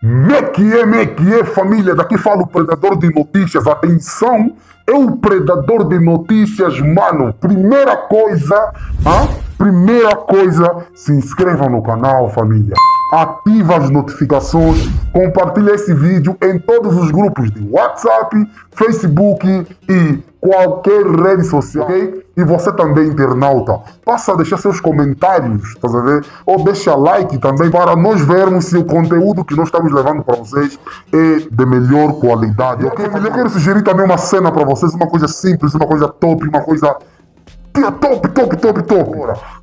Me que é, família? Daqui fala o predador de notícias. Atenção, é o predador de notícias, mano. Primeira coisa, se inscrevam no canal, família. Ativa as notificações, compartilha esse vídeo em todos os grupos de WhatsApp, Facebook e qualquer rede social, ok? E você também, internauta, passa a deixar seus comentários, tá a ver? Ou deixa like também para nós vermos se o conteúdo que nós estamos levando para vocês é de melhor qualidade, ok? Eu quero sugerir também uma cena para vocês, uma coisa simples, uma coisa top, uma coisa top.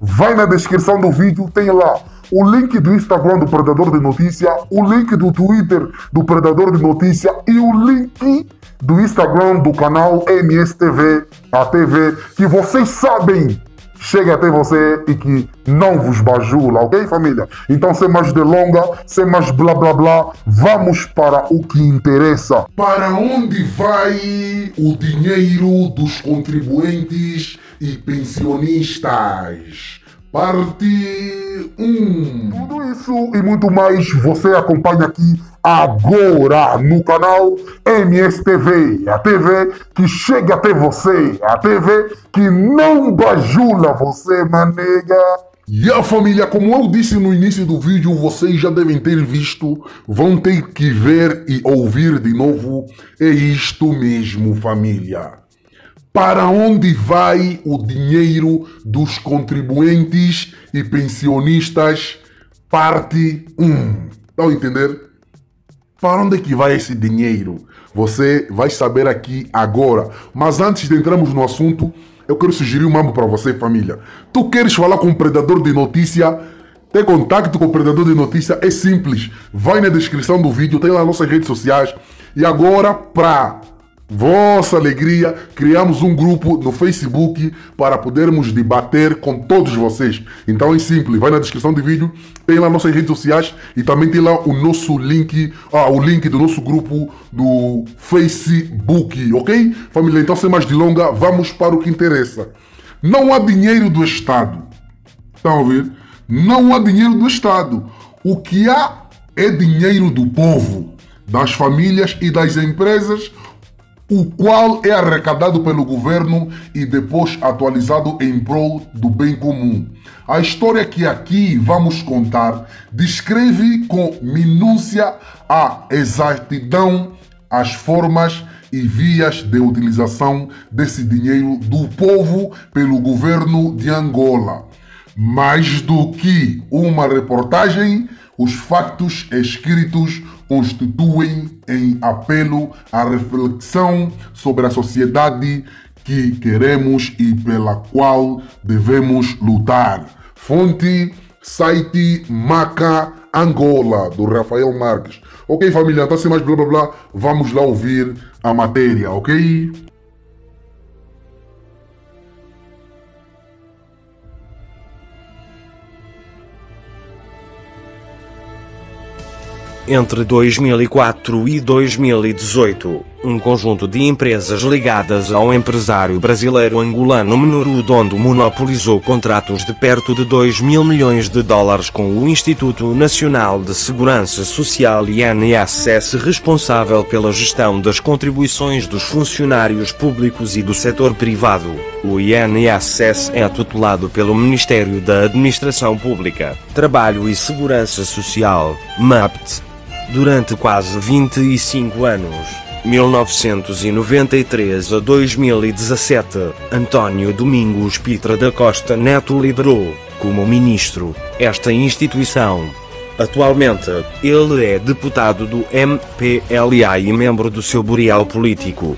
Vai na descrição do vídeo, tem lá o link do Instagram do Predador de Notícia, o link do Twitter do Predador de Notícia e o link do Instagram do canal MSTV, a TV, que vocês sabem chega até você e que não vos bajula, ok, família? Então, sem mais delonga, sem mais blá blá blá, vamos para o que interessa. Para onde vai o dinheiro dos contribuintes e pensionistas? Parte 1. Tudo isso e muito mais você acompanha aqui agora no canal MSTV, a TV que chega até você, a TV que não bajula você, manega. E a família, como eu disse no início do vídeo, vocês já devem ter visto, vão ter que ver e ouvir de novo. É isto mesmo, família. Para onde vai o dinheiro dos contribuintes e pensionistas? Parte 1. Estão a entender? Para onde é que vai esse dinheiro? Você vai saber aqui agora. Mas antes de entrarmos no assunto, eu quero sugerir um mambo para você, família. Tu queres falar com o Predador de Notícia? Ter contato com o Predador de Notícia é simples. Vai na descrição do vídeo, tem lá nossas redes sociais. E agora, para vossa alegria, criamos um grupo no Facebook para podermos debater com todos vocês. Então é simples, vai na descrição do vídeo, tem lá nossas redes sociais e também tem lá o nosso link, o link do nosso grupo do Facebook, ok? Família, então sem mais delonga, vamos para o que interessa. Não há dinheiro do Estado. Estão a ouvir? Não há dinheiro do Estado. O que há é dinheiro do povo, das famílias e das empresas, o qual é arrecadado pelo governo e depois atualizado em prol do bem comum. A história que aqui vamos contar descreve com minúcia a exatidão, as formas e vias de utilização desse dinheiro do povo pelo governo de Angola. Mais do que uma reportagem, os fatos escritos constituem em apelo à reflexão sobre a sociedade que queremos e pela qual devemos lutar. Fonte, site Maca Angola, do Rafael Marques. Ok, família, então sem mais blá blá blá, vamos lá ouvir a matéria, ok? Entre 2004 e 2018, um conjunto de empresas ligadas ao empresário brasileiro angolano Minoru Dondo monopolizou contratos de perto de 2 mil milhões de dólares com o Instituto Nacional de Segurança Social INSS, responsável pela gestão das contribuições dos funcionários públicos e do setor privado. O INSS é tutelado pelo Ministério da Administração Pública, Trabalho e Segurança Social, MAPT. Durante quase 25 anos, 1993 a 2017, António Domingos Pitra da Costa Neto liderou, como ministro, esta instituição. Atualmente, ele é deputado do MPLA e membro do seu bureau político.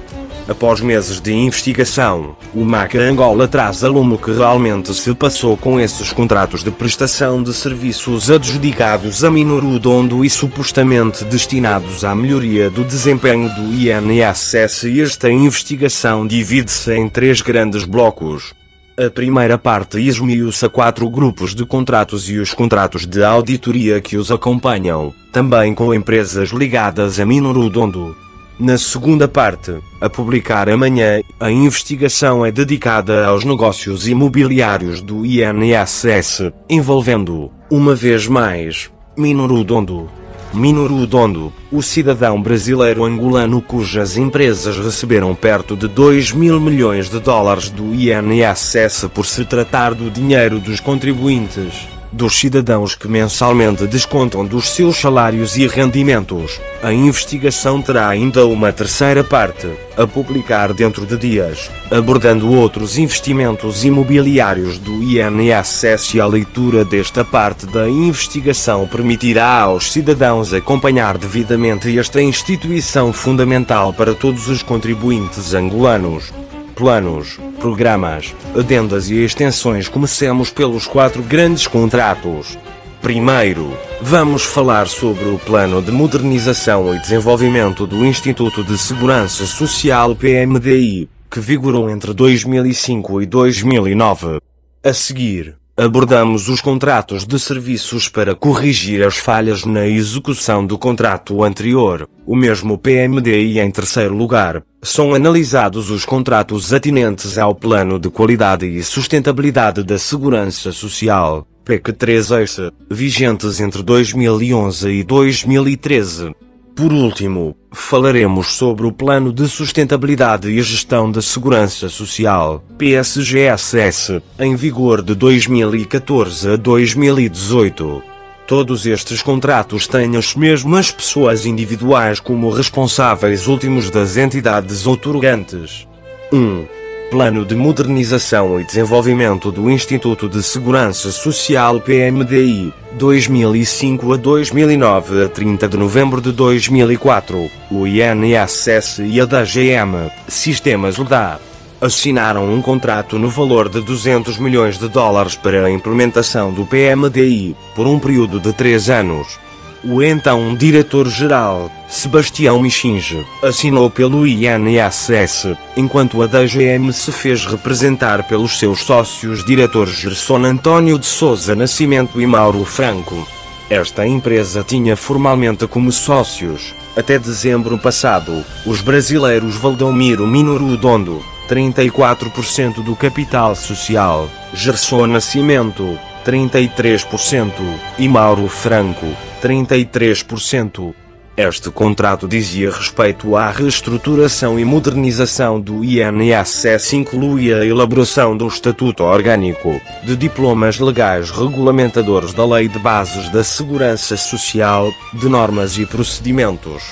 Após meses de investigação, o Maca Angola traz a lume o que realmente se passou com esses contratos de prestação de serviços adjudicados a Minoru Dondo e supostamente destinados à melhoria do desempenho do INSS. Esta investigação divide-se em 3 grandes blocos. A primeira parte esmiuça 4 grupos de contratos e os contratos de auditoria que os acompanham, também com empresas ligadas a Minoru Dondo. Na segunda parte, a publicar amanhã, a investigação é dedicada aos negócios imobiliários do INSS, envolvendo, uma vez mais, Minoru Dondo. Minoru Dondo, o cidadão brasileiro angolano cujas empresas receberam perto de 2 mil milhões de dólares do INSS por se tratar do dinheiro dos contribuintes, dos cidadãos que mensalmente descontam dos seus salários e rendimentos. A investigação terá ainda uma terceira parte, a publicar dentro de dias, abordando outros investimentos imobiliários do INSS, e a leitura desta parte da investigação permitirá aos cidadãos acompanhar devidamente esta instituição fundamental para todos os contribuintes angolanos. Planos, programas, adendas e extensões. Comecemos pelos 4 grandes contratos. Primeiro, vamos falar sobre o Plano de Modernização e Desenvolvimento do Instituto de Segurança Social PMDI, que vigorou entre 2005 e 2009. A seguir, abordamos os contratos de serviços para corrigir as falhas na execução do contrato anterior, o mesmo PMDI. Em terceiro lugar, são analisados os contratos atinentes ao Plano de Qualidade e Sustentabilidade da Segurança Social, PEC 3S, vigentes entre 2011 e 2013. Por último, falaremos sobre o Plano de Sustentabilidade e Gestão da Segurança Social, PSGSS, em vigor de 2014 a 2018. Todos estes contratos têm as mesmas pessoas individuais como responsáveis últimos das entidades outorgantes. 1. Plano de Modernização e Desenvolvimento do Instituto de Segurança Social PMDI, 2005 a 2009 a 30 de novembro de 2004, o INSS e a DGM, Sistemas LDA, assinaram um contrato no valor de 200 milhões de dólares para a implementação do PMDI, por um período de 3 anos. O então diretor-geral, Sebastião Michinge, assinou pelo INSS, enquanto a DGM se fez representar pelos seus sócios diretores Gerson Antônio de Souza Nascimento e Mauro Franco. Esta empresa tinha formalmente como sócios, até dezembro passado, os brasileiros Valdomiro Minoru Dondo, 34% do capital social, Gerson Nascimento, 33%, e Mauro Franco, 33%. Este contrato dizia respeito à reestruturação e modernização do INSS, incluía a elaboração do Estatuto Orgânico, de diplomas legais regulamentadores da Lei de Bases da Segurança Social, de normas e procedimentos,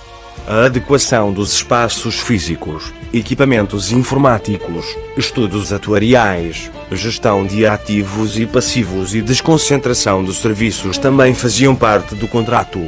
a adequação dos espaços físicos, equipamentos informáticos, estudos atuariais, gestão de ativos e passivos e desconcentração dos serviços também faziam parte do contrato.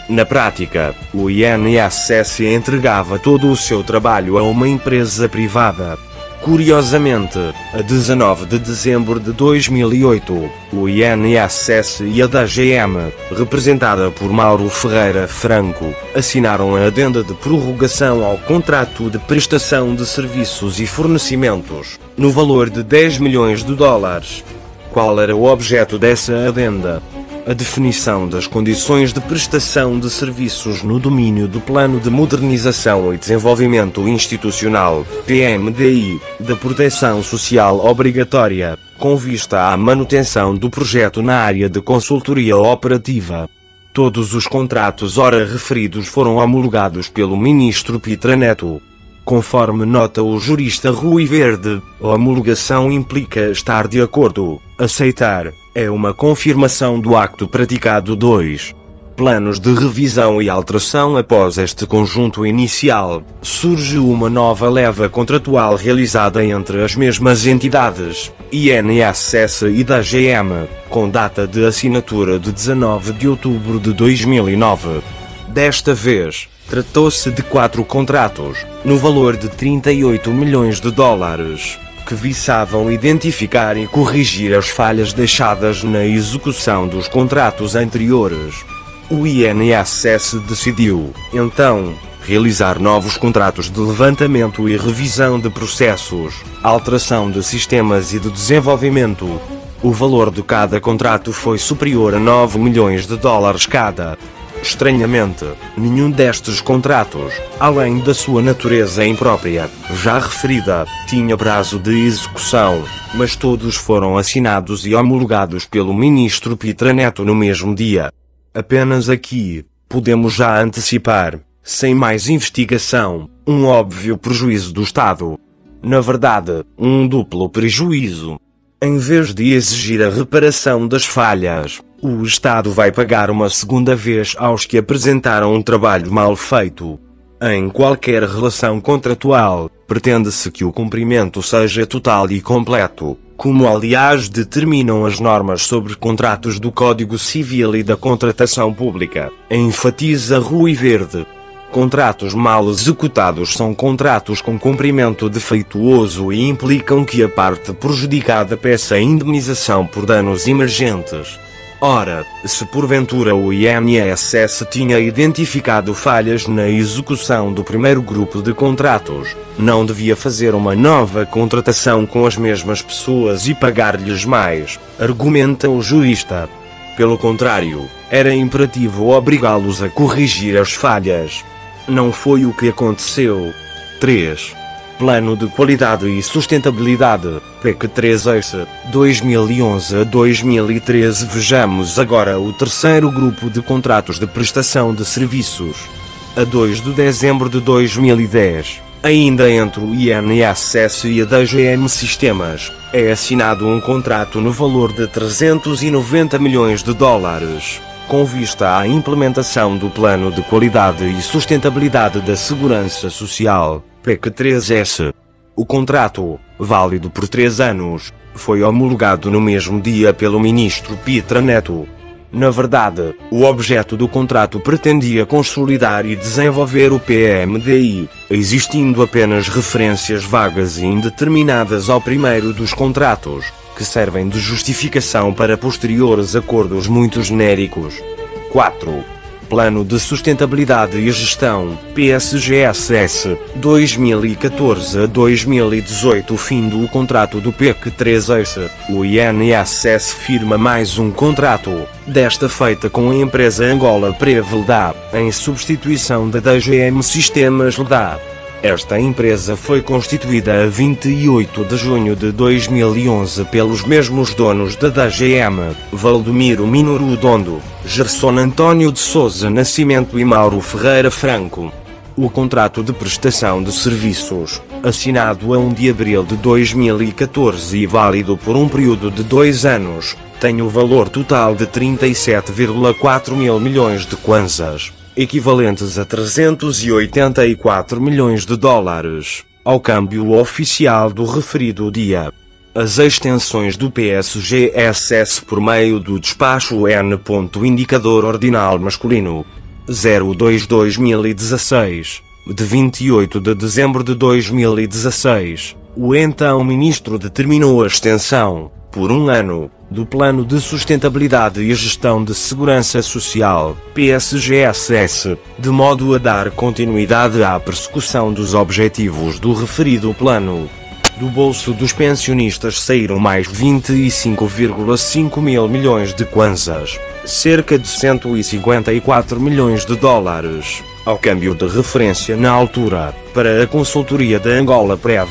Na prática, o INSS entregava todo o seu trabalho a uma empresa privada. Curiosamente, a 19 de dezembro de 2008, o INSS e a DGM, representada por Mauro Ferreira Franco, assinaram a adenda de prorrogação ao contrato de prestação de serviços e fornecimentos, no valor de 10 milhões de dólares. Qual era o objeto dessa adenda? A definição das condições de prestação de serviços no domínio do Plano de Modernização e Desenvolvimento Institucional, PMDI, da proteção social obrigatória, com vista à manutenção do projeto na área de consultoria operativa. Todos os contratos ora referidos foram homologados pelo ministro Pitra Neto. Conforme nota o jurista Rui Verde, a homologação implica estar de acordo, aceitar, é uma confirmação do acto praticado. 2. Planos de revisão e alteração. Após este conjunto inicial, surge uma nova leva contratual realizada entre as mesmas entidades, INSS e DGM, com data de assinatura de 19 de outubro de 2009. Desta vez, tratou-se de 4 contratos, no valor de 38 milhões de dólares, que visavam identificar e corrigir as falhas deixadas na execução dos contratos anteriores. O INSS decidiu, então, realizar novos contratos de levantamento e revisão de processos, alteração de sistemas e de desenvolvimento. O valor de cada contrato foi superior a 9 milhões de dólares cada. Estranhamente, nenhum destes contratos, além da sua natureza imprópria, já referida, tinha prazo de execução, mas todos foram assinados e homologados pelo ministro Pitra Neto no mesmo dia. Apenas aqui, podemos já antecipar, sem mais investigação, um óbvio prejuízo do Estado. Na verdade, um duplo prejuízo. Em vez de exigir a reparação das falhas, o Estado vai pagar uma segunda vez aos que apresentaram um trabalho mal feito. Em qualquer relação contratual, pretende-se que o cumprimento seja total e completo, como aliás determinam as normas sobre contratos do Código Civil e da Contratação Pública, enfatiza Rui Verde. Contratos mal executados são contratos com cumprimento defeituoso e implicam que a parte prejudicada peça indemnização por danos emergentes. Ora, se porventura o INSS tinha identificado falhas na execução do primeiro grupo de contratos, não devia fazer uma nova contratação com as mesmas pessoas e pagar-lhes mais, argumenta o jurista. Pelo contrário, era imperativo obrigá-los a corrigir as falhas. Não foi o que aconteceu. 3. Plano de Qualidade e Sustentabilidade, PEC 3S, 2011 a 2013. Vejamos agora o terceiro grupo de contratos de prestação de serviços. A 2 de dezembro de 2010, ainda entre o INSS e a DGM Sistemas, é assinado um contrato no valor de 390 milhões de dólares. Com vista à implementação do Plano de Qualidade e Sustentabilidade da Segurança Social, PEC 3S. O contrato, válido por 3 anos, foi homologado no mesmo dia pelo ministro Pitra Neto. Na verdade, o objeto do contrato pretendia consolidar e desenvolver o PMDI, existindo apenas referências vagas e indeterminadas ao primeiro dos contratos, que servem de justificação para posteriores acordos muito genéricos. 4. Plano de Sustentabilidade e Gestão, PSGSS, 2014 a 2018. Fim do contrato do PEC 3S. O INSS firma mais um contrato, desta feita com a empresa Angola Prev LDA, em substituição da DGM Sistemas LDA. Esta empresa foi constituída a 28 de junho de 2011 pelos mesmos donos da DGM, Valdomiro Minoru Dondo, Gerson António de Souza Nascimento e Mauro Ferreira Franco. O contrato de prestação de serviços, assinado a 1 de abril de 2014 e válido por um período de 2 anos, tem o valor total de 37,4 mil milhões de kwanzas, equivalentes a 384 milhões de dólares, ao câmbio oficial do referido dia. As extensões do PSGSS por meio do despacho N. Indicador Ordinal Masculino 02/2016, de 28 de dezembro de 2016, o então ministro determinou a extensão, por 1 ano, do Plano de Sustentabilidade e Gestão de Segurança Social, PSGSS, de modo a dar continuidade à persecução dos objetivos do referido plano. Do bolso dos pensionistas saíram mais 25,5 mil milhões de kwanzas, cerca de 154 milhões de dólares, ao câmbio de referência na altura, para a consultoria da Angola Prev.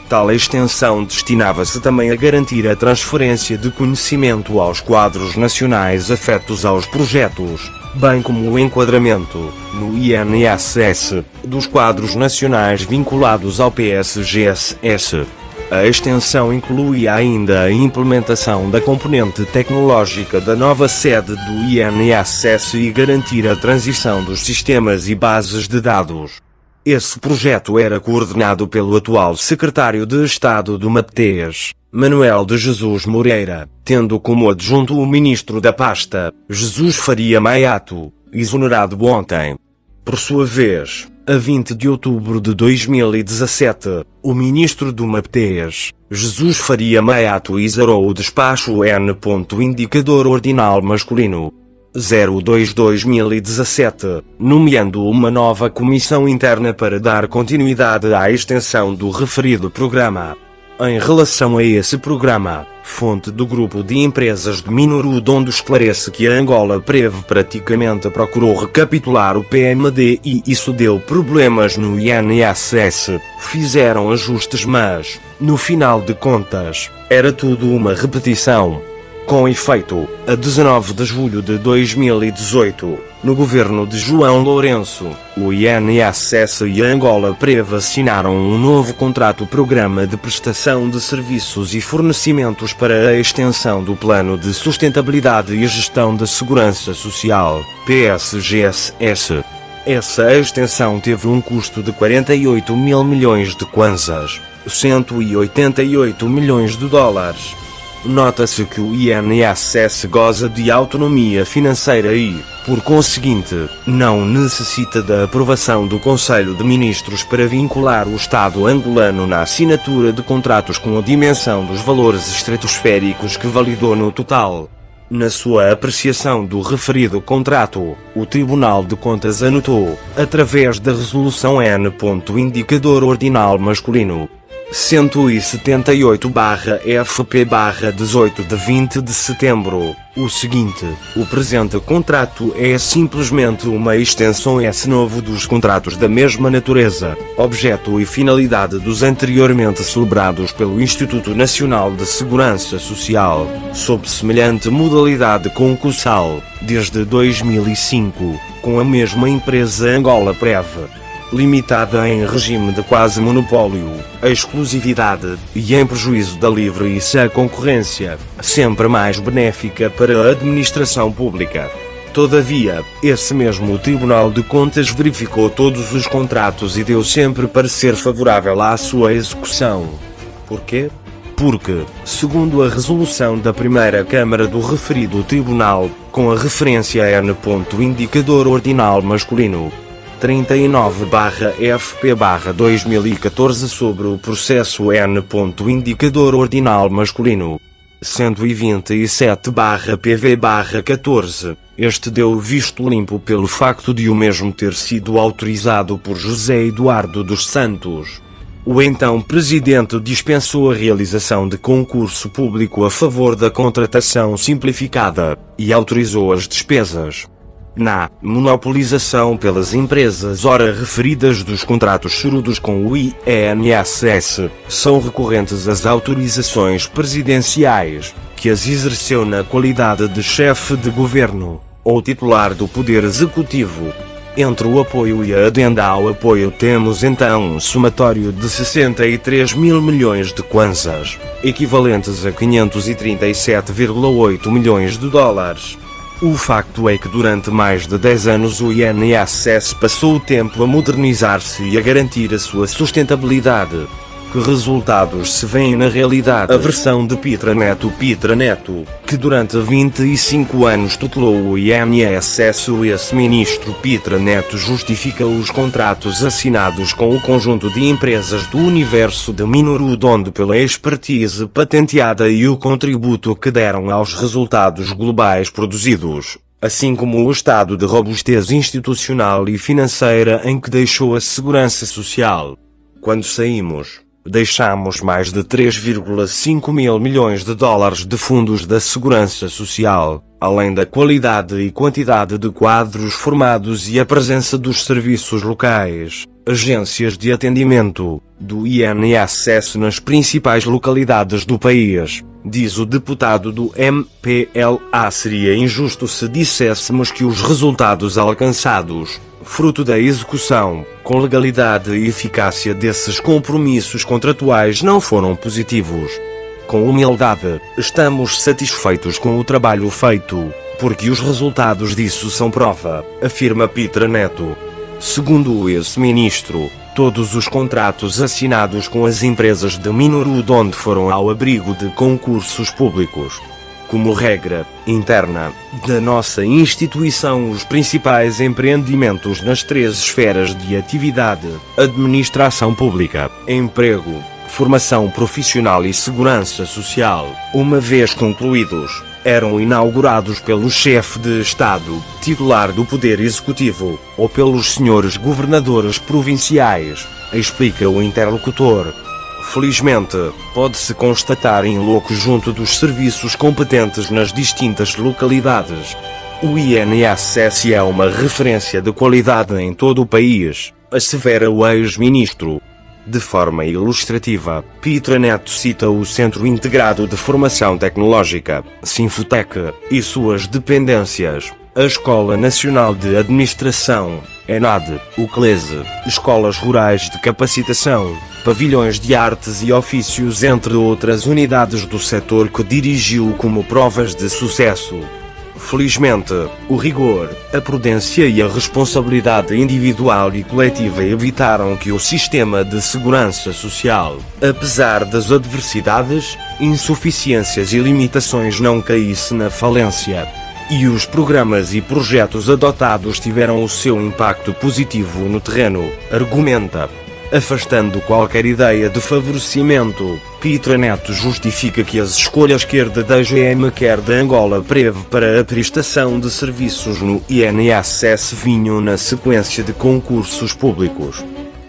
Tal extensão destinava-se também a garantir a transferência de conhecimento aos quadros nacionais afetos aos projetos, bem como o enquadramento, no INSS, dos quadros nacionais vinculados ao PSGSS. A extensão incluía ainda a implementação da componente tecnológica da nova sede do INSS e garantir a transição dos sistemas e bases de dados. Esse projeto era coordenado pelo atual secretário de Estado do MAPTES, Manuel de Jesus Moreira, tendo como adjunto o ministro da pasta, Jesus Faria Maiato, exonerado ontem. Por sua vez, a 20 de outubro de 2017, o ministro do MAPTES, Jesus Faria Maiato, exarou o despacho N. Indicador Ordinal Masculino 02/2017, nomeando uma nova comissão interna para dar continuidade à extensão do referido programa. Em relação a esse programa, fonte do grupo de empresas de Minoru Dondo esclarece que a Angola Prev praticamente procurou recapitular o PMD e isso deu problemas no INSS. Fizeram ajustes, mas, no final de contas, era tudo uma repetição. Com efeito, a 19 de julho de 2018, no governo de João Lourenço, o INSS e a Angola Prev assinaram um novo contrato-programa de prestação de serviços e fornecimentos para a extensão do Plano de Sustentabilidade e Gestão da Segurança Social, PSGSS. Essa extensão teve um custo de 48 mil milhões de kwanzas, 188 milhões de dólares. Nota-se que o INSS goza de autonomia financeira e, por conseguinte, não necessita da aprovação do Conselho de Ministros para vincular o Estado angolano na assinatura de contratos com a dimensão dos valores estratosféricos que validou no total. Na sua apreciação do referido contrato, o Tribunal de Contas anotou, através da Resolução N. Indicador Ordinal Masculino 178/FP/18 de 20 de setembro, o seguinte: o presente contrato é simplesmente uma extensão novo dos contratos da mesma natureza, objeto e finalidade dos anteriormente celebrados pelo Instituto Nacional de Segurança Social, sob semelhante modalidade concursal, desde 2005, com a mesma empresa Angola Prev, limitada em regime de quase monopólio, exclusividade e em prejuízo da livre e sã concorrência, sempre mais benéfica para a administração pública. Todavia, esse mesmo Tribunal de Contas verificou todos os contratos e deu sempre parecer favorável à sua execução. Por quê? Porque, segundo a resolução da primeira Câmara do referido Tribunal, com a referência N. Indicador Ordinal Masculino 39/FP/2014 sobre o processo N. Indicador Ordinal Masculino 127/PV/14, este deu visto limpo pelo facto de o mesmo ter sido autorizado por José Eduardo dos Santos. O então presidente dispensou a realização de concurso público a favor da contratação simplificada e autorizou as despesas na monopolização pelas empresas ora referidas dos contratos chorudos com o INSS. São recorrentes as autorizações presidenciais, que as exerceu na qualidade de chefe de governo, ou titular do Poder Executivo. Entre o apoio e a adenda ao apoio temos então um somatório de 63 mil milhões de kwanzas, equivalentes a 537,8 milhões de dólares. O facto é que durante mais de 10 anos o INSS passou o tempo a modernizar-se e a garantir a sua sustentabilidade. Que resultados se vêem na realidade? A versão de Pitra Neto, que durante 25 anos tutelou o INSS, o ex-ministro Pitra Neto justifica os contratos assinados com o conjunto de empresas do universo de Minurudondo pela expertise patenteada e o contributo que deram aos resultados globais produzidos, assim como o estado de robustez institucional e financeira em que deixou a segurança social. Quando saímos, deixamos mais de 3,5 mil milhões de dólares de fundos da segurança social, além da qualidade e quantidade de quadros formados e a presença dos serviços locais, agências de atendimento, do INSS nas principais localidades do país, diz o deputado do MPLA. Seria injusto se disséssemos que os resultados alcançados, fruto da execução, com legalidade e eficácia desses compromissos contratuais, não foram positivos. Com humildade, estamos satisfeitos com o trabalho feito, porque os resultados disso são prova, afirma Pitra Neto. Segundo o ex-ministro, todos os contratos assinados com as empresas de Minurudondo foram ao abrigo de concursos públicos. Como regra interna da nossa instituição, os principais empreendimentos nas 3 esferas de atividade: administração pública, emprego, formação profissional e segurança social, uma vez concluídos, eram inaugurados pelo chefe de Estado, titular do Poder Executivo, ou pelos senhores governadores provinciais, explica o interlocutor. Felizmente, pode-se constatar in loco junto dos serviços competentes nas distintas localidades. O INSS é uma referência de qualidade em todo o país, assevera o ex-ministro. De forma ilustrativa, Pitra Neto cita o Centro Integrado de Formação Tecnológica, Sinfotec, e suas dependências, a Escola Nacional de Administração, ENAD, o CLESE, escolas rurais de capacitação, pavilhões de artes e ofícios, entre outras unidades do setor que dirigiu como provas de sucesso. Felizmente, o rigor, a prudência e a responsabilidade individual e coletiva evitaram que o sistema de segurança social, apesar das adversidades, insuficiências e limitações, não caísse na falência. E os programas e projetos adotados tiveram o seu impacto positivo no terreno, argumenta. Afastando qualquer ideia de favorecimento, Pitra Neto justifica que as escolhas quer da DGM quer da Angola Prev para a prestação de serviços no INSS vinham na sequência de concursos públicos.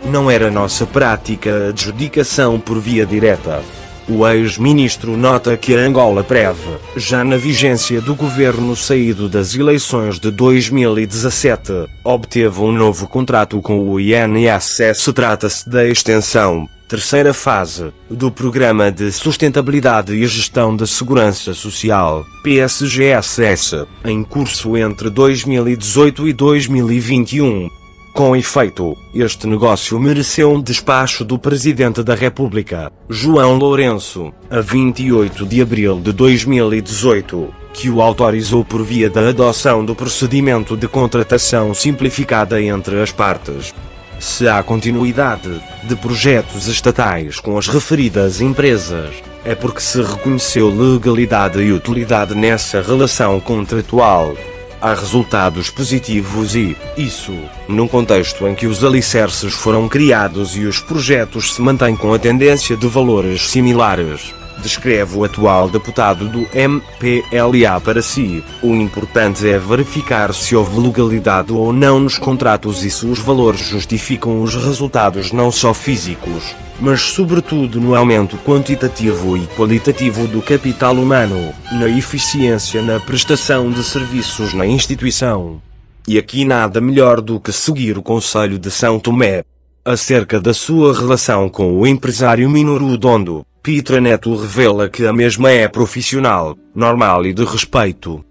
Não era nossa prática a adjudicação por via direta. O ex-ministro nota que a Angola Prev, já na vigência do governo saído das eleições de 2017, obteve um novo contrato com o INSS. Trata-se da extensão, terceira fase, do Programa de Sustentabilidade e Gestão da Segurança Social, PSGSS, em curso entre 2018 e 2021. Com efeito, este negócio mereceu um despacho do Presidente da República, João Lourenço, a 28 de abril de 2018, que o autorizou por via da adoção do procedimento de contratação simplificada entre as partes. Se há continuidade de projetos estatais com as referidas empresas, é porque se reconheceu legalidade e utilidade nessa relação contratual. Há resultados positivos e, isso, num contexto em que os alicerces foram criados e os projetos se mantêm com a tendência de valores similares, descreve o atual deputado do MPLA para si. O importante é verificar se houve legalidade ou não nos contratos e se os valores justificam os resultados não só físicos, mas sobretudo no aumento quantitativo e qualitativo do capital humano, na eficiência na prestação de serviços na instituição. E aqui nada melhor do que seguir o Conselho de São Tomé. Acerca da sua relação com o empresário Minoru Dondo, Pitra Neto revela que a mesma é profissional, normal e de respeito.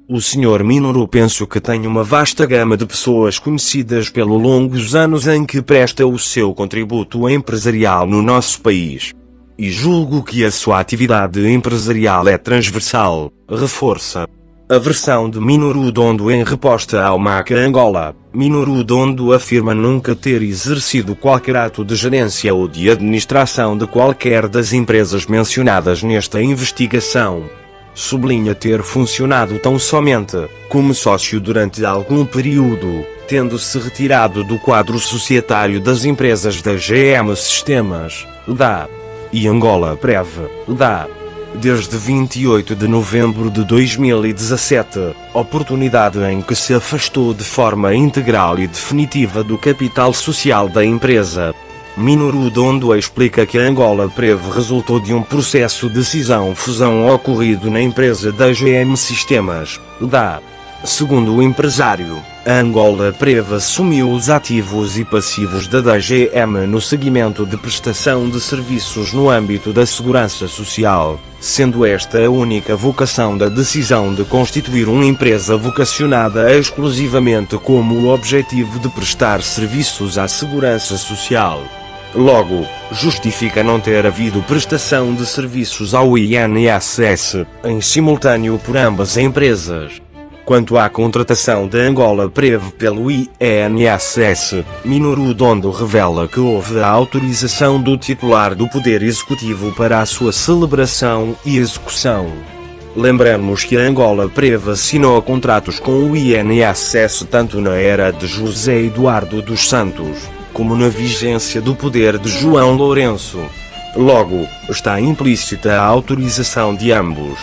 O Sr. Minoru penso que tem uma vasta gama de pessoas conhecidas pelos longos anos em que presta o seu contributo empresarial no nosso país. E julgo que a sua atividade empresarial é transversal, reforça. A versão de Minoru Dondo em resposta ao MAC Angola. Minoru Dondo afirma nunca ter exercido qualquer ato de gerência ou de administração de qualquer das empresas mencionadas nesta investigação. Sublinha ter funcionado tão somente como sócio durante algum período, tendo-se retirado do quadro societário das empresas da GM Sistemas, da e Angola Prev, da desde 28 de novembro de 2017, oportunidade em que se afastou de forma integral e definitiva do capital social da empresa. Minoru Dondo explica que a Angola Prev resultou de um processo de cisão-fusão ocorrido na empresa da GM Sistemas, da. Segundo o empresário, a Angola Prev assumiu os ativos e passivos da DGM no segmento de prestação de serviços no âmbito da segurança social, sendo esta a única vocação da decisão de constituir uma empresa vocacionada exclusivamente como o objetivo de prestar serviços à segurança social. Logo, justifica não ter havido prestação de serviços ao INSS em simultâneo por ambas empresas. Quanto à contratação da Angola Prev pelo INSS, Minoru Dondo revela que houve a autorização do titular do Poder Executivo para a sua celebração e execução. Lembramos que a Angola Prev assinou contratos com o INSS tanto na era de José Eduardo dos Santos, como na vigência do poder de João Lourenço. Logo, está implícita a autorização de ambos.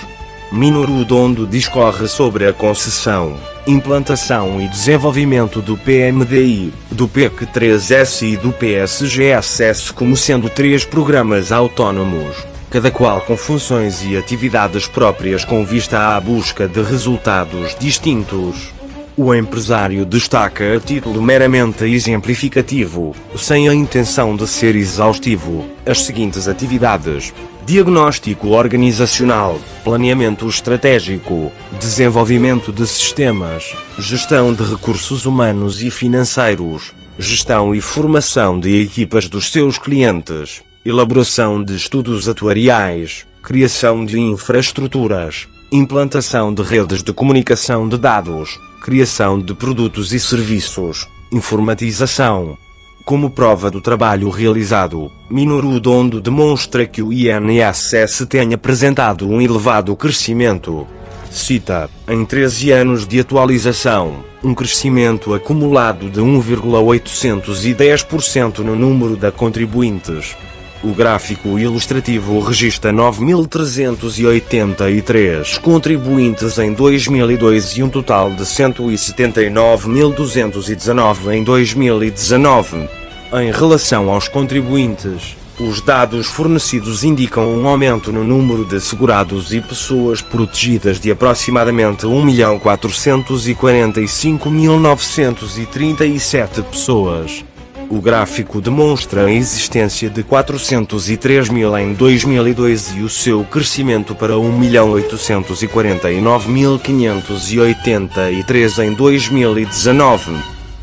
Minoru Dondo discorre sobre a concessão, implantação e desenvolvimento do PMDI, do PEC-3S e do PSGSS como sendo três programas autônomos, cada qual com funções e atividades próprias com vista à busca de resultados distintos. O empresário destaca a título meramente exemplificativo, sem a intenção de ser exaustivo, as seguintes atividades: diagnóstico organizacional, planeamento estratégico, desenvolvimento de sistemas, gestão de recursos humanos e financeiros, gestão e formação de equipas dos seus clientes, elaboração de estudos atuariais, criação de infraestruturas, implantação de redes de comunicação de dados, criação de produtos e serviços, informatização. Como prova do trabalho realizado, Minoru Dondo demonstra que o INSS tem apresentado um elevado crescimento. Cita, em 13 anos de atualização, um crescimento acumulado de 1,810% no número de contribuintes. O gráfico ilustrativo registra 9.383 contribuintes em 2002 e um total de 179.219 em 2019. Em relação aos contribuintes, os dados fornecidos indicam um aumento no número de segurados e pessoas protegidas de aproximadamente 1.445.937 pessoas. O gráfico demonstra a existência de 403.000 em 2002 e o seu crescimento para 1.849.583 em 2019.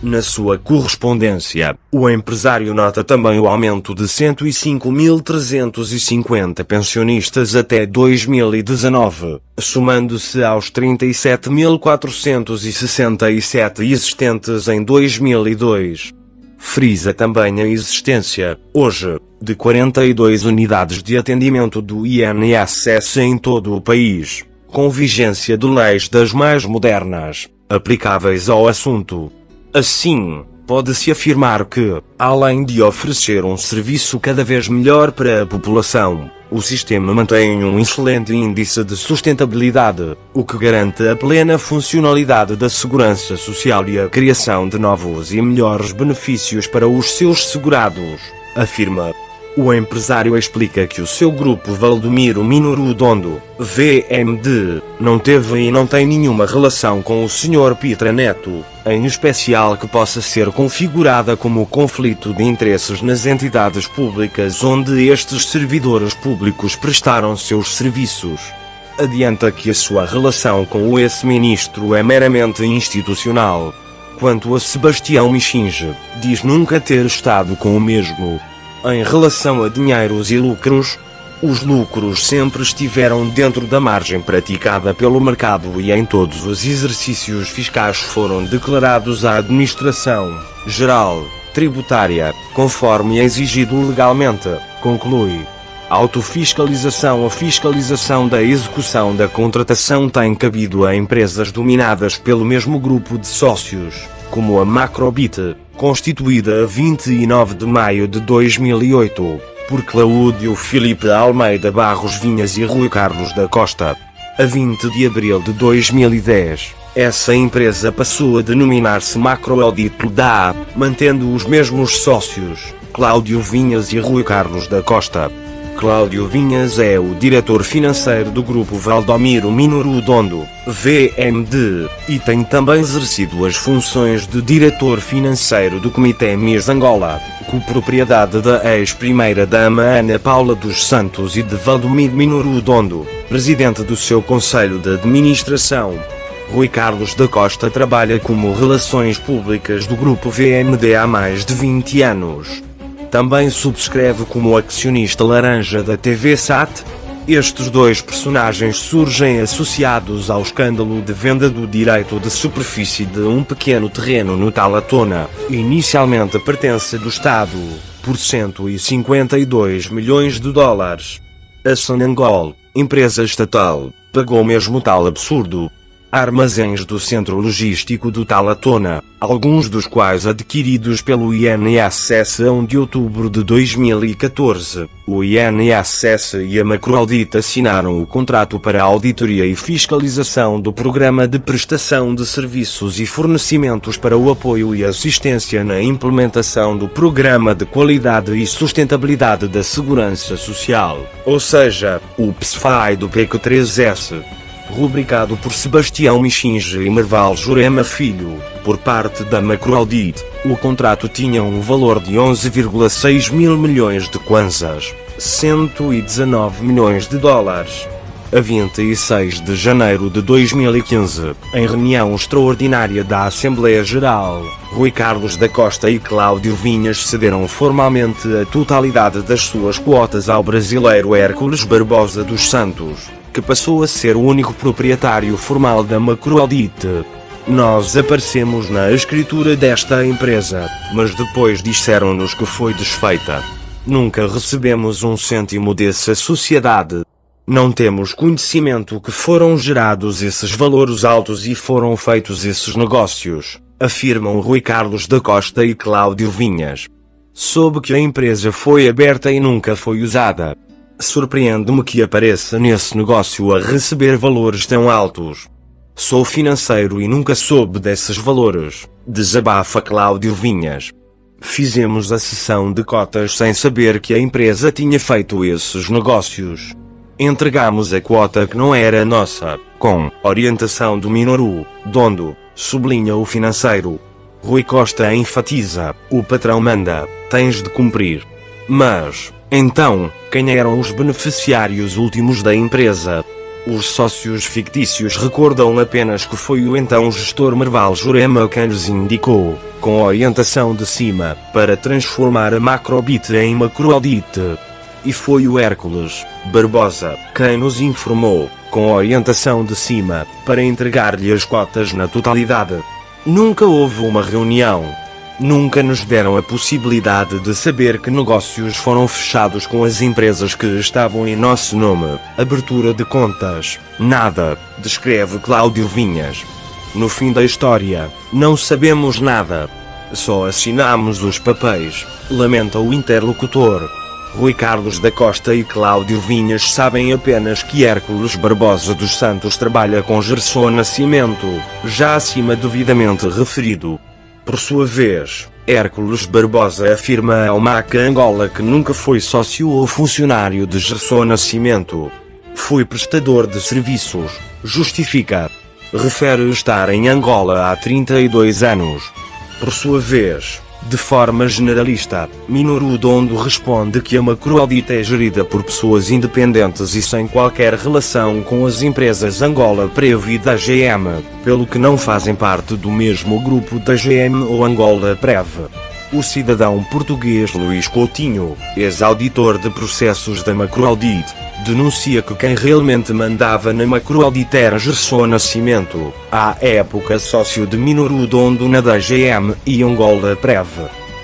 Na sua correspondência, o empresário nota também o aumento de 105.350 pensionistas até 2019, somando-se aos 37.467 existentes em 2002. Frisa também a existência, hoje, de 42 unidades de atendimento do INSS em todo o país, com vigência de leis das mais modernas, aplicáveis ao assunto. Assim, pode-se afirmar que, além de oferecer um serviço cada vez melhor para a população, o sistema mantém um excelente índice de sustentabilidade, o que garante a plena funcionalidade da segurança social e a criação de novos e melhores benefícios para os seus segurados, afirma. O empresário explica que o seu grupo Valdomiro Minoru Dondo, VMD, não teve e não tem nenhuma relação com o Sr. Pitra Neto, em especial que possa ser configurada como conflito de interesses nas entidades públicas onde estes servidores públicos prestaram seus serviços. Adianta que a sua relação com o ex-ministro é meramente institucional. Quanto a Sebastião Michinge, diz nunca ter estado com o mesmo. Em relação a dinheiros e lucros, os lucros sempre estiveram dentro da margem praticada pelo mercado e em todos os exercícios fiscais foram declarados à administração geral tributária, conforme exigido legalmente, conclui. Autofiscalização. A fiscalização da execução da contratação tem cabido a empresas dominadas pelo mesmo grupo de sócios, como a Macrobit, constituída a 29 de maio de 2008, por Cláudio Filipe Almeida Barros Vinhas e Rui Carlos da Costa. A 20 de abril de 2010, essa empresa passou a denominar-se Macroaudit da, mantendo os mesmos sócios, Cláudio Vinhas e Rui Carlos da Costa. Cláudio Vinhas é o diretor financeiro do grupo Valdomiro Minoru Dondo, VMD, e tem também exercido as funções de diretor financeiro do Comitê Miss Angola, copropriedade da ex-primeira-dama Ana Paula dos Santos e de Valdomiro Minoru Dondo, presidente do seu conselho de administração. Rui Carlos da Costa trabalha como Relações Públicas do grupo VMD há mais de 20 anos. Também subscreve como acionista laranja da TV Sat. Estes dois personagens surgem associados ao escândalo de venda do direito de superfície de um pequeno terreno no Talatona, inicialmente pertence do Estado, por 152 milhões de dólares. A Sonangol, empresa estatal, pagou mesmo tal absurdo. Armazéns do Centro Logístico do Talatona, alguns dos quais adquiridos pelo INSS a 1 de outubro de 2014. O INSS e a Macroaudit assinaram o contrato para a auditoria e fiscalização do Programa de Prestação de Serviços e Fornecimentos para o apoio e assistência na implementação do Programa de Qualidade e Sustentabilidade da Segurança Social, ou seja, o PSFAI do PEC3S. rubricado por Sebastião Michinge e Merval Jurema Filho, por parte da Macroaudit. O contrato tinha um valor de 11,6 mil milhões de kwanzas, 119 milhões de dólares. A 26 de janeiro de 2015, em reunião extraordinária da Assembleia Geral, Rui Carlos da Costa e Cláudio Vinhas cederam formalmente a totalidade das suas quotas ao brasileiro Hércules Barbosa dos Santos, que passou a ser o único proprietário formal da Macroaudit. Nós aparecemos na escritura desta empresa, mas depois disseram-nos que foi desfeita. Nunca recebemos um cêntimo dessa sociedade. Não temos conhecimento que foram gerados esses valores altos e foram feitos esses negócios, afirmam Rui Carlos da Costa e Cláudio Vinhas. Soube que a empresa foi aberta e nunca foi usada. Surpreende-me que apareça nesse negócio a receber valores tão altos. Sou financeiro e nunca soube desses valores, desabafa Cláudio Vinhas. Fizemos a cessão de cotas sem saber que a empresa tinha feito esses negócios. Entregamos a quota que não era nossa, com orientação do Minoru Dondo, sublinha o financeiro. Rui Costa enfatiza: o patrão manda, tens de cumprir. Mas, então, quem eram os beneficiários últimos da empresa? Os sócios fictícios recordam apenas que foi o então gestor Merval Jurema quem lhes indicou, com orientação de cima, para transformar a Macroaudit em Macroaudit. E foi o Hércules Barbosa quem nos informou, com orientação de cima, para entregar-lhe as cotas na totalidade. Nunca houve uma reunião. Nunca nos deram a possibilidade de saber que negócios foram fechados com as empresas que estavam em nosso nome. Abertura de contas. Nada, descreve Cláudio Vinhas. No fim da história, não sabemos nada. Só assinamos os papéis, lamenta o interlocutor. Rui Carlos da Costa e Cláudio Vinhas sabem apenas que Hércules Barbosa dos Santos trabalha com Gerson Nascimento, já acima devidamente referido. Por sua vez, Hércules Barbosa afirma ao MAC Angola que nunca foi sócio ou funcionário de Gerson Nascimento. Foi prestador de serviços, justifica. Refere estar em Angola há 32 anos. Por sua vez, de forma generalista, Minoru Dondo responde que a Macroaudit é gerida por pessoas independentes e sem qualquer relação com as empresas Angola Prev e da GM, pelo que não fazem parte do mesmo grupo da GM ou Angola Prev. O cidadão português Luís Coutinho, ex-auditor de processos da Macroaudit, denuncia que quem realmente mandava na Macroaudit era Gerson Nascimento, à época sócio de Minoru Dondo na DGM e Angola Prev.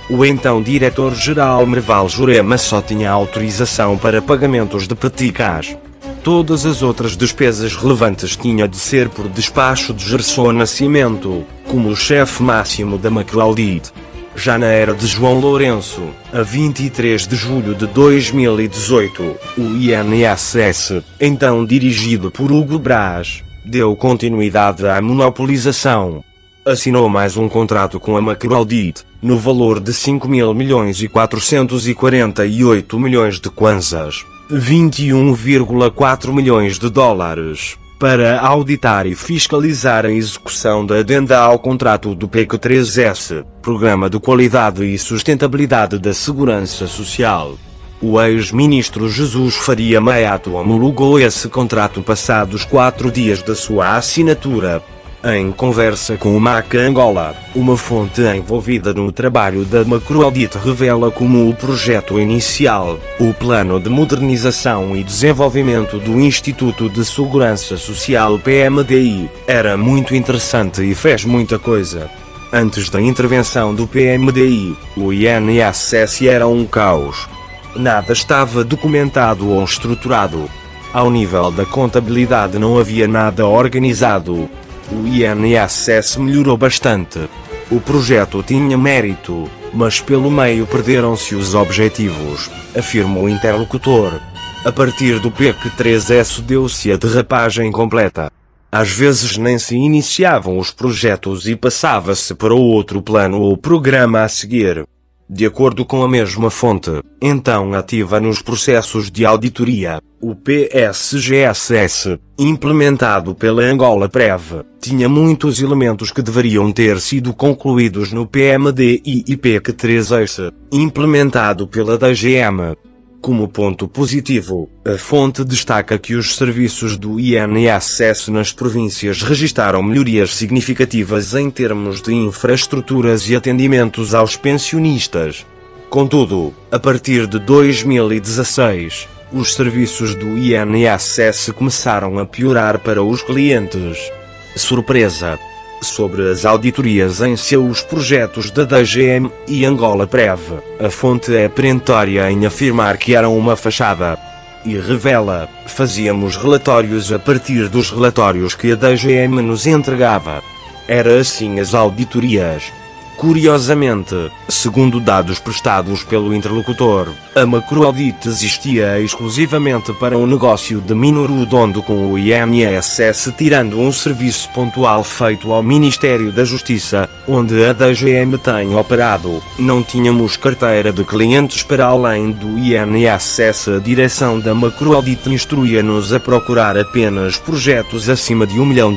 O então diretor-geral Merval Jurema só tinha autorização para pagamentos de peticas. Todas as outras despesas relevantes tinha de ser por despacho de Gerson Nascimento, como o chefe máximo da Macroaudit. Já na era de João Lourenço, a 23 de julho de 2018, o INSS, então dirigido por Hugo Braz, deu continuidade à monopolização. Assinou mais um contrato com a Macroaudit, no valor de 5.448 milhões de kwanzas, 21,4 milhões de dólares, para auditar e fiscalizar a execução da adenda ao contrato do PEC3S, Programa de Qualidade e Sustentabilidade da Segurança Social. O ex-ministro Jesus Faria Maiato homologou esse contrato passados 4 dias da sua assinatura. Em conversa com o MAC Angola, uma fonte envolvida no trabalho da Macroaudit revela como o projeto inicial, o Plano de Modernização e Desenvolvimento do Instituto de Segurança Social PMDI, era muito interessante e fez muita coisa. Antes da intervenção do PMDI, o INSS era um caos. Nada estava documentado ou estruturado. Ao nível da contabilidade não havia nada organizado. O INSS melhorou bastante. O projeto tinha mérito, mas pelo meio perderam-se os objetivos, afirma o interlocutor. A partir do PEC3S deu-se a derrapagem completa. Às vezes nem se iniciavam os projetos e passava-se para outro plano ou programa a seguir. De acordo com a mesma fonte, então ativa nos processos de auditoria, o PSGSS, implementado pela Angola Prev, tinha muitos elementos que deveriam ter sido concluídos no PMD e IPQ3S, implementado pela DGM. Como ponto positivo, a fonte destaca que os serviços do INSS nas províncias registaram melhorias significativas em termos de infraestruturas e atendimentos aos pensionistas. Contudo, a partir de 2016, os serviços do INSS começaram a piorar para os clientes. Surpresa! Sobre as auditorias em seus projetos da DGM e Angola Prev, a fonte é perentória em afirmar que eram uma fachada. E revela: fazíamos relatórios a partir dos relatórios que a DGM nos entregava. Era assim as auditorias. Curiosamente, segundo dados prestados pelo interlocutor, a macroaudit existia exclusivamente para um negócio de Minurudondo com o INSS, tirando um serviço pontual feito ao Ministério da Justiça, onde a DGM tem operado. Não tínhamos carteira de clientes para além do INSS. A direção da macroaudit instruía-nos a procurar apenas projetos acima de $1 milhão.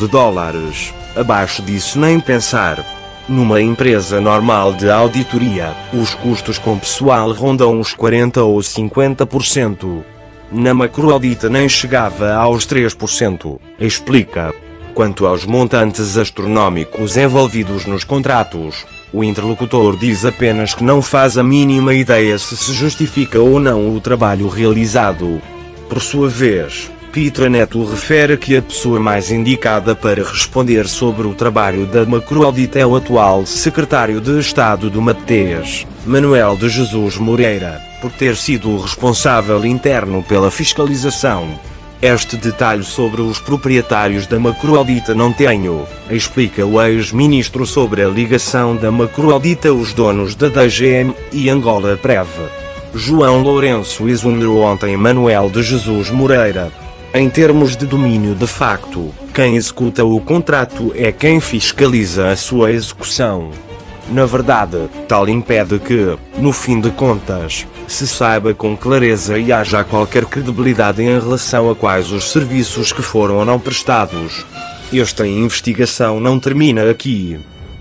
Abaixo disso nem pensar. Numa empresa normal de auditoria, os custos com pessoal rondam os 40% ou 50%. Na macroaudita nem chegava aos 3%, explica. Quanto aos montantes astronómicos envolvidos nos contratos, o interlocutor diz apenas que não faz a mínima ideia se justifica ou não o trabalho realizado. Por sua vez, Pitra Neto refere que a pessoa mais indicada para responder sobre o trabalho da macroaudit é o atual secretário de Estado do Mateus, Manuel de Jesus Moreira, por ter sido o responsável interno pela fiscalização. Este detalhe sobre os proprietários da macroaudita não tenho, explica o ex-ministro sobre a ligação da macroaudita aos donos da DGM e Angola Prev. João Lourenço exonerou ontem Manuel de Jesus Moreira. Em termos de domínio de facto, quem executa o contrato é quem fiscaliza a sua execução. Na verdade, tal impede que, no fim de contas, se saiba com clareza e haja qualquer credibilidade em relação a quais os serviços que foram ou não prestados. Esta investigação não termina aqui.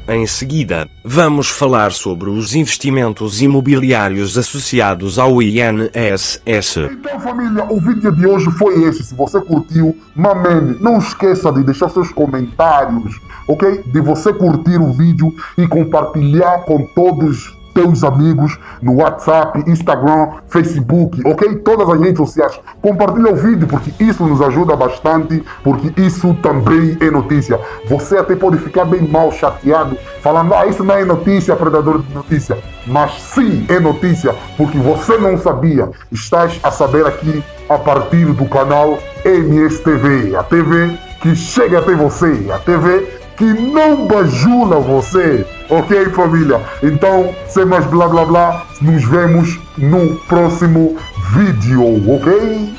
Em seguida, vamos falar sobre os investimentos imobiliários associados ao INSS. Então, família, o vídeo de hoje foi esse. Se você curtiu, mamene, não esqueça de deixar seus comentários, ok? De você curtir o vídeo e compartilhar com todos teus amigos no WhatsApp, Instagram, Facebook, ok? Todas as redes sociais. Compartilha o vídeo porque isso nos ajuda bastante, porque isso também é notícia. Você até pode ficar bem mal chateado, falando, isso não é notícia, predador de notícia. Mas sim, é notícia, porque você não sabia. Estás a saber aqui a partir do canal MSTV, a TV que chega até você, a TV que não bajula você, ok, família? Então, sem mais blá blá blá, nos vemos no próximo vídeo, ok?